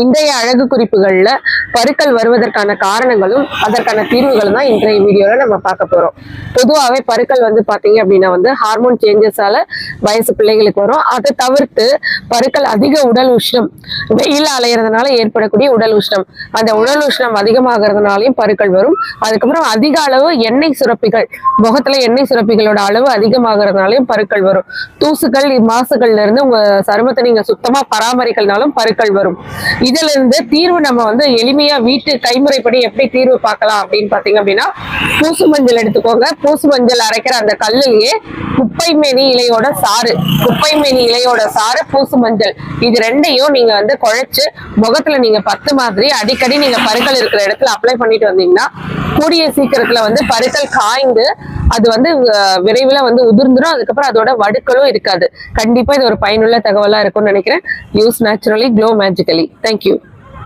இன்றைய அழகு குறிப்புகள்ல பருக்கள் வருவதற்கான காரணங்களும் அதற்கான தீர்வுகளும் தான் இன்றைய வீடியோல நம்ம பார்க்க போறோம். பொதுவாகவே பருக்கள் வந்து பாத்தீங்க அப்படின்னா வந்து ஹார்மோன் சேஞ்சஸால வயசு பிள்ளைகளுக்கு வரும். அதை தவிர்த்து பருக்கள் அதிக உடல் உஷ்ணம், வெயில அலையிறதுனால ஏற்படக்கூடிய உடல் உஷ்ணம், அந்த உடல் உஷ்ணம் அதிகமாகிறதுனாலையும் பருக்கள் வரும். அதுக்கப்புறம் அதிக அளவு எண்ணெய் சுரப்பிகள், முகத்துல எண்ணெய் சுரப்பிகளோட அளவு அதிகமாகிறதுனாலையும் பருக்கள் வரும். தூசுகள் மாசுகள்ல இருந்து உங்க சருமத்தை நீங்க சுத்தமா பராமரிக்கலனாலும் பருக்கள் வரும். இதுல இருந்து தீர்வு நம்ம வந்து எளிமையா வீட்டு கைமுறைப்படி எப்படி தீர்வு பார்க்கலாம் அப்படின்னு பாத்தீங்க அப்படின்னா, பூசு மஞ்சள் எடுத்துக்கோங்க. பூசு மஞ்சள் அரைக்கிற அந்த கல்லுலயே குப்பைமேனி இலையோட சாறு, குப்பைமேனி இலையோட சாறு, பூசு மஞ்சள், இது ரெண்டையும் நீங்க வந்து குழைச்சு முகத்துல நீங்க பத்து மாதிரி அடிக்கடி நீங்க பருக்கள் இருக்கிற இடத்துல அப்ளை பண்ணிட்டு வந்தீங்கன்னா கூடிய சீக்கிரத்துல வந்து பருக்கள் காய்ந்து அது வந்து விரைவில் வந்து உதிர்ந்துடும். அதுக்கப்புறம் அதோட வடுக்களும் இருக்காது. கண்டிப்பா இது ஒரு பயனுள்ள தகவலா இருக்கும்னு நினைக்கிறேன். Use naturally, glow magically. Thank you.